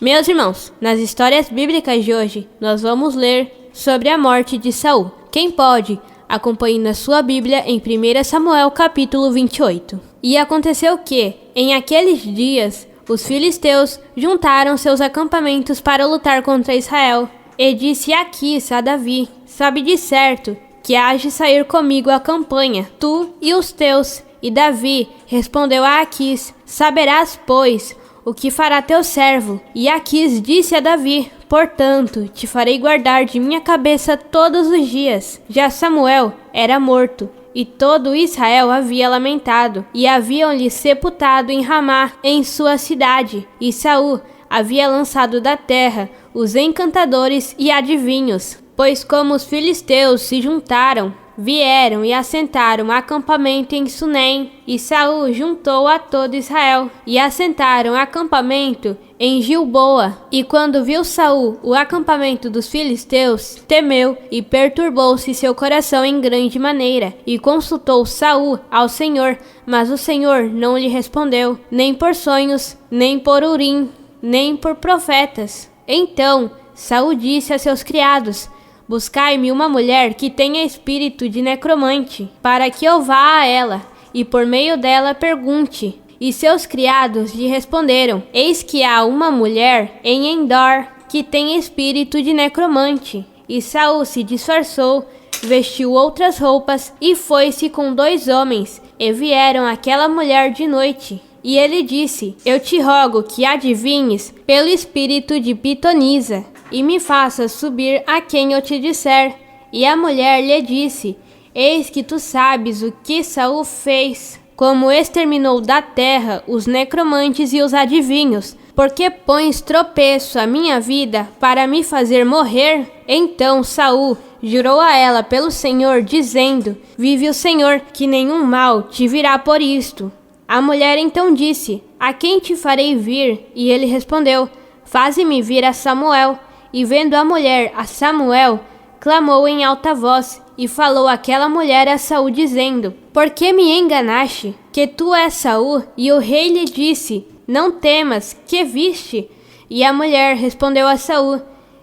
Meus irmãos, nas histórias bíblicas de hoje, nós vamos ler sobre a morte de Saul. Quem pode, acompanhe na sua Bíblia em 1 Samuel capítulo 28. E aconteceu que, em aqueles dias, os filisteus juntaram seus acampamentos para lutar contra Israel. E disse Aquis a Davi: sabe de certo que hás de sair comigo à campanha, tu e os teus. E Davi respondeu a Aquis: saberás, pois, o que fará teu servo. E Aquis disse a Davi: portanto, te farei guardar de minha cabeça todos os dias. Já Samuel era morto, e todo Israel havia lamentado, e haviam-lhe sepultado em Ramá, em sua cidade. E Saul havia lançado da terra os encantadores e adivinhos, pois como os filisteus se juntaram, vieram e assentaram acampamento em Sunem, e Saul juntou a todo Israel, e assentaram acampamento em Gilboa. E quando viu Saul o acampamento dos filisteus, temeu e perturbou-se seu coração em grande maneira, e consultou Saul ao Senhor, mas o Senhor não lhe respondeu, nem por sonhos, nem por Urim, nem por profetas. Então Saul disse a seus criados: buscai-me uma mulher que tenha espírito de necromante, para que eu vá a ela, e por meio dela pergunte. E seus criados lhe responderam: eis que há uma mulher em Endor que tem espírito de necromante. E Saul se disfarçou, vestiu outras roupas, e foi-se com 2 homens, e vieram àquela mulher de noite. E ele disse: eu te rogo que adivinhes pelo espírito de pitonisa, e me faças subir a quem eu te disser. E a mulher lhe disse: eis que tu sabes o que Saul fez, como exterminou da terra os necromantes e os adivinhos. Porque pões tropeço à minha vida para me fazer morrer? Então Saul jurou a ela pelo Senhor, dizendo: vive o Senhor, que nenhum mal te virá por isto. A mulher então disse: a quem te farei vir? E ele respondeu: faze-me vir a Samuel. E vendo a mulher a Samuel, clamou em alta voz, e falou aquela mulher a Saul, dizendo: por que me enganaste, que tu és Saul? E o rei lhe disse: não temas, que viste? E a mulher respondeu a Saul: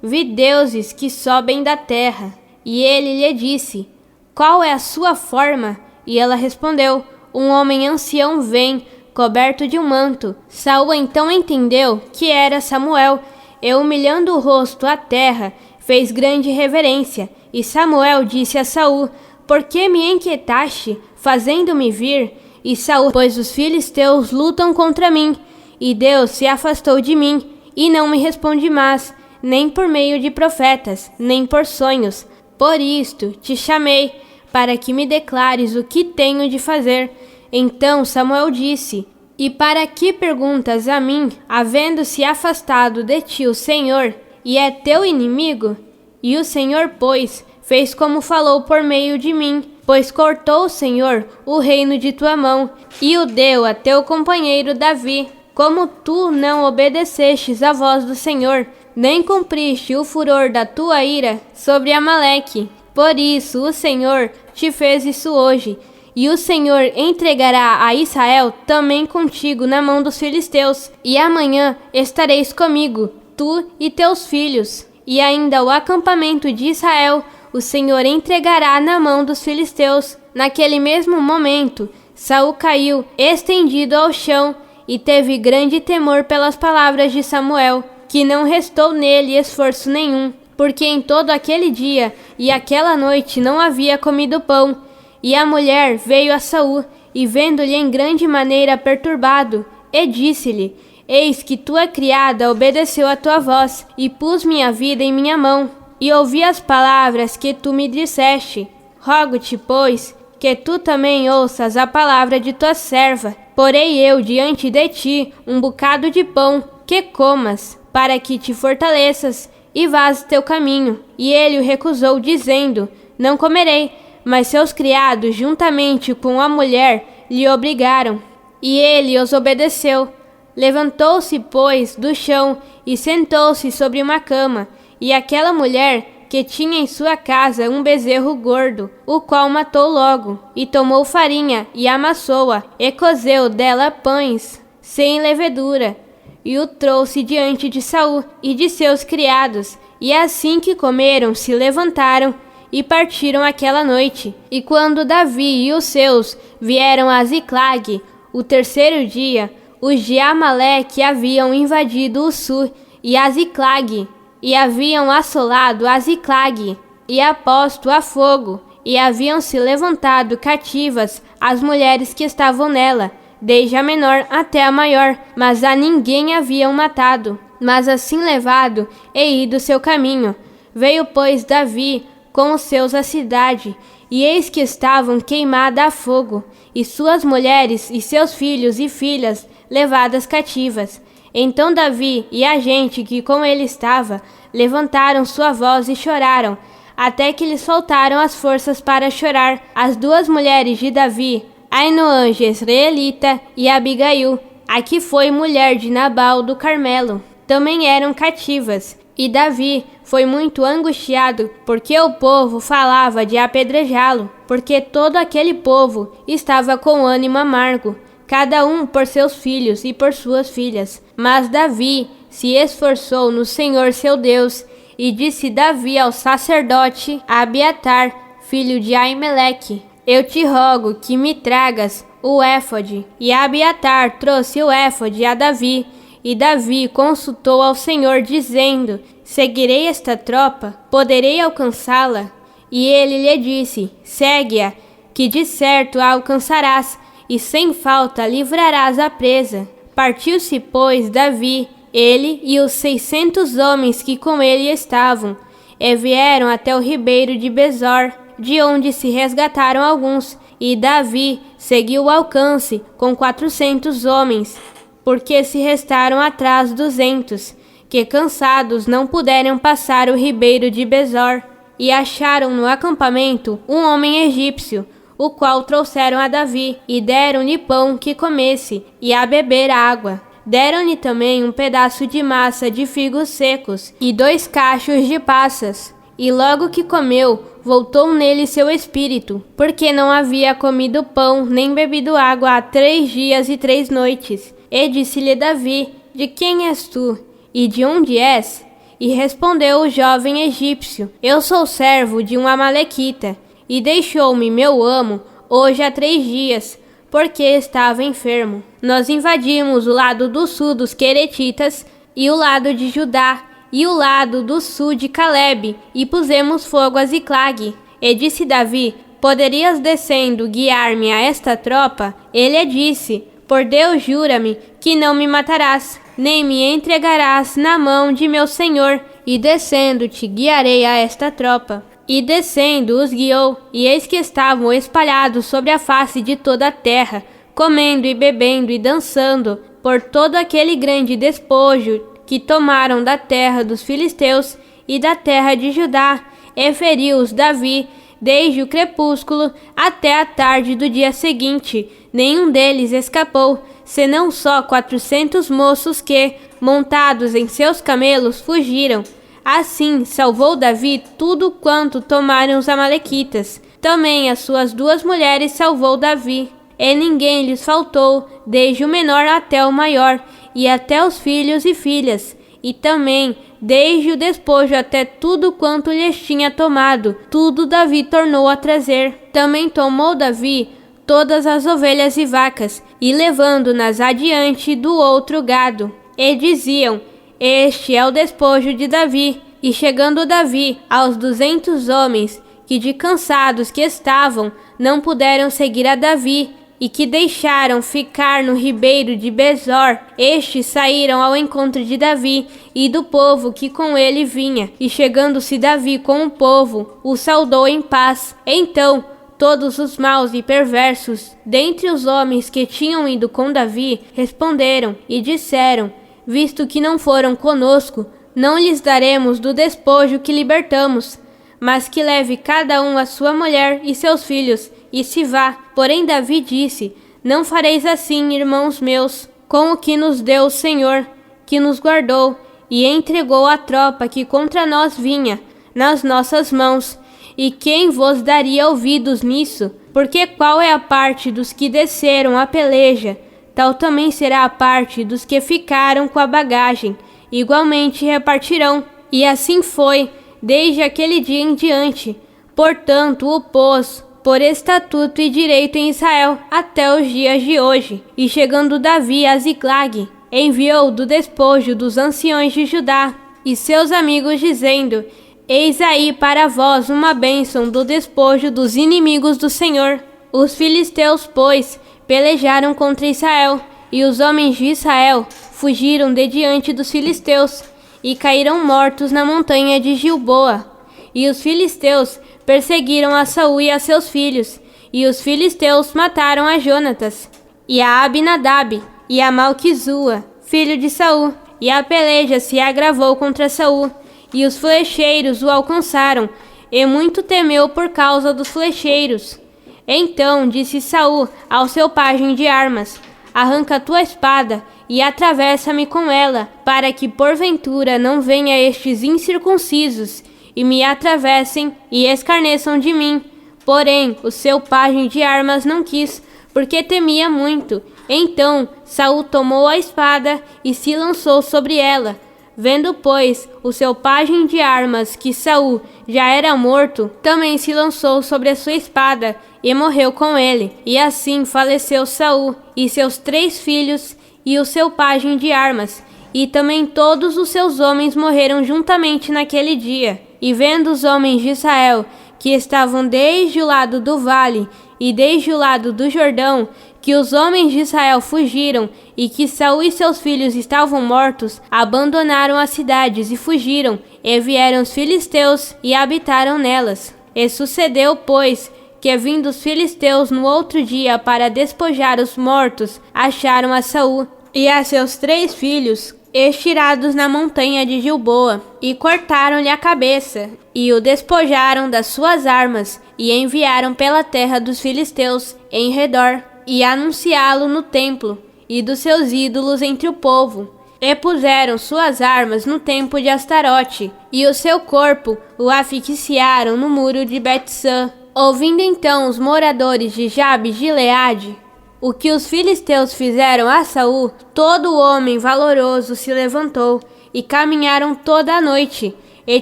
vi deuses que sobem da terra. E ele lhe disse: qual é a sua forma? E ela respondeu: um homem ancião vem, coberto de um manto. Saul então entendeu que era Samuel, e humilhando o rosto à terra, fez grande reverência. E Samuel disse a Saul: por que me inquietaste, fazendo-me vir? E Saul: pois os filisteus lutam contra mim, e Deus se afastou de mim, e não me responde mais, nem por meio de profetas, nem por sonhos. Por isto te chamei, para que me declares o que tenho de fazer. Então Samuel disse: e para que perguntas a mim, havendo-se afastado de ti o Senhor, e é teu inimigo? E o Senhor, pois, fez como falou por meio de mim, pois cortou o Senhor o reino de tua mão, e o deu a teu companheiro Davi, como tu não obedecestes à voz do Senhor, nem cumpriste o furor da tua ira sobre Amaleque. Por isso o Senhor te fez isso hoje, e o Senhor entregará a Israel também contigo na mão dos filisteus. E amanhã estareis comigo, tu e teus filhos. E ainda o acampamento de Israel o Senhor entregará na mão dos filisteus. Naquele mesmo momento, Saul caiu estendido ao chão, e teve grande temor pelas palavras de Samuel, que não restou nele esforço nenhum, porque em todo aquele dia e aquela noite não havia comido pão. E a mulher veio a Saul, e vendo-lhe em grande maneira perturbado, e disse-lhe: eis que tua criada obedeceu a tua voz, e pus minha vida em minha mão, e ouvi as palavras que tu me disseste. Rogo-te, pois, que tu também ouças a palavra de tua serva. Porei eu diante de ti um bocado de pão, que comas, para que te fortaleças, e vás teu caminho. E ele o recusou, dizendo: não comerei. Mas seus criados, juntamente com a mulher, lhe obrigaram, e ele os obedeceu. Levantou-se, pois, do chão, e sentou-se sobre uma cama. E aquela mulher, que tinha em sua casa um bezerro gordo, o qual matou logo, e tomou farinha, e amassou-a, e cozeu dela pães, sem levedura, e o trouxe diante de Saul e de seus criados. E assim que comeram, se levantaram e partiram aquela noite. E quando Davi e os seus vieram a Ziclag, o terceiro dia, os de Amaleque haviam invadido o sul e a Ziclag, e haviam assolado a Ziclag, e a posto a fogo, e haviam se levantado cativas as mulheres que estavam nela, desde a menor até a maior, mas a ninguém haviam matado, mas assim levado e ido seu caminho. Veio, pois, Davi com os seus à cidade, e eis que estavam queimadas a fogo, e suas mulheres e seus filhos e filhas levadas cativas. Então Davi e a gente que com ele estava levantaram sua voz e choraram, até que lhe soltaram as forças para chorar. As duas mulheres de Davi, Ainoã jezreelita e Abigail, a que foi mulher de Nabal do Carmelo, também eram cativas. E Davi foi muito angustiado, porque o povo falava de apedrejá-lo, porque todo aquele povo estava com ânimo amargo, cada um por seus filhos e por suas filhas. Mas Davi se esforçou no Senhor seu Deus, e disse Davi ao sacerdote Abiatar, filho de Aimeleque: Eu te rogo que me tragas o éfode. E Abiatar trouxe o éfode a Davi, e Davi consultou ao Senhor, dizendo: Seguirei esta tropa? Poderei alcançá-la? E ele lhe disse: Segue-a, que de certo a alcançarás, e sem falta livrarás a presa. Partiu-se, pois, Davi, ele e os 600 homens que com ele estavam, e vieram até o ribeiro de Besor, de onde se resgataram alguns, e Davi seguiu o alcance com 400 homens, porque se restaram atrás 200, que cansados não puderam passar o ribeiro de Besor, e acharam no acampamento um homem egípcio, o qual trouxeram a Davi, e deram-lhe pão que comesse, e a beber água. Deram-lhe também um pedaço de massa de figos secos, e 2 cachos de passas. E logo que comeu, voltou nele seu espírito, porque não havia comido pão nem bebido água há 3 dias e 3 noites. E disse-lhe Davi: De quem és tu? E de onde és? E respondeu o jovem egípcio: Eu sou servo de um amalequita, e deixou-me meu amo hoje há 3 dias, porque estava enfermo. Nós invadimos o lado do sul dos Queretitas, e o lado de Judá, e o lado do sul de Calebe, e pusemos fogo a Ziclag. E disse Davi: Poderias descendo guiar-me a esta tropa? Ele disse: Por Deus, jura-me que não me matarás, nem me entregarás na mão de meu senhor, e descendo te guiarei a esta tropa. E descendo os guiou, e eis que estavam espalhados sobre a face de toda a terra, comendo e bebendo e dançando, por todo aquele grande despojo que tomaram da terra dos filisteus e da terra de Judá. E feriu-os Davi desde o crepúsculo até a tarde do dia seguinte. Nenhum deles escapou, senão só 400 moços que, montados em seus camelos, fugiram. Assim salvou Davi tudo quanto tomaram os amalequitas. Também as suas 2 mulheres salvou Davi. E ninguém lhes faltou, desde o menor até o maior, e até os filhos e filhas. E também, desde o despojo até tudo quanto lhes tinha tomado, tudo Davi tornou a trazer. Também tomou Davi todas as ovelhas e vacas, e levando-nas adiante do outro gado. E diziam: Este é o despojo de Davi. E chegando Davi aos 200 homens, que de cansados que estavam, não puderam seguir a Davi, e que deixaram ficar no ribeiro de Besor, estes saíram ao encontro de Davi e do povo que com ele vinha. E chegando-se Davi com o povo, o saudou em paz. Então todos os maus e perversos dentre os homens que tinham ido com Davi responderam e disseram: Visto que não foram conosco, não lhes daremos do despojo que libertamos, mas que leve cada um a sua mulher e seus filhos, e se vá. Porém Davi disse: Não fareis assim, irmãos meus, com o que nos deu o Senhor, que nos guardou, e entregou a tropa que contra nós vinha, nas nossas mãos. E quem vos daria ouvidos nisso? Porque qual é a parte dos que desceram a peleja, tal também será a parte dos que ficaram com a bagagem, igualmente repartirão. E assim foi, desde aquele dia em diante. Portanto, o pôs por estatuto e direito em Israel até os dias de hoje. E chegando Davi a Ziclag, enviou do despojo dos anciões de Judá e seus amigos, dizendo: Eis aí para vós uma bênção do despojo dos inimigos do Senhor. Os filisteus, pois, pelejaram contra Israel, e os homens de Israel fugiram de diante dos filisteus, e caíram mortos na montanha de Gilboa. E os filisteus perseguiram a Saul e a seus filhos, e os filisteus mataram a Jonatas, e a Abinadab, e a Malquizua, filho de Saul. E a peleja se agravou contra Saul, e os flecheiros o alcançaram, e muito temeu por causa dos flecheiros. Então disse Saul ao seu pajem de armas: Arranca tua espada e atravessa-me com ela, para que porventura não venha estes incircuncisos e me atravessem e escarneçam de mim. Porém o seu pajem de armas não quis, porque temia muito. Então Saul tomou a espada e se lançou sobre ela. Vendo, pois, o seu pajem de armas que Saul já era morto, também se lançou sobre a sua espada e morreu com ele. E assim faleceu Saul e seus 3 filhos e o seu pajem de armas. E também todos os seus homens morreram juntamente naquele dia. E vendo os homens de Israel, que estavam desde o lado do vale e desde o lado do Jordão, que os homens de Israel fugiram e que Saul e seus filhos estavam mortos, abandonaram as cidades e fugiram, e vieram os filisteus e habitaram nelas. E sucedeu, pois, que vindo os filisteus no outro dia para despojar os mortos, acharam a Saul e a seus 3 filhos estirados na montanha de Gilboa, e cortaram-lhe a cabeça, e o despojaram das suas armas, e enviaram pela terra dos filisteus em redor, e anunciá-lo no templo, e dos seus ídolos entre o povo. E puseram suas armas no templo de Astarote, e o seu corpo o asfixiaram no muro de Bet-San. Ouvindo então os moradores de Jabes-Gileade o que os filisteus fizeram a Saul, todo homem valoroso se levantou, e caminharam toda a noite, e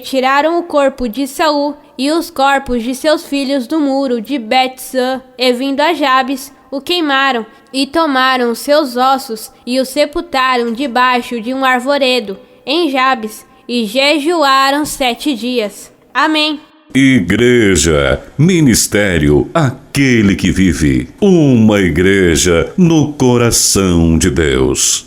tiraram o corpo de Saul e os corpos de seus filhos do muro de Bet-San, e vindo a Jabes, o queimaram, e tomaram os seus ossos, e os sepultaram debaixo de um arvoredo, em Jabes, e jejuaram 7 dias. Amém. Igreja, ministério, aquele que vive. Uma igreja no coração de Deus.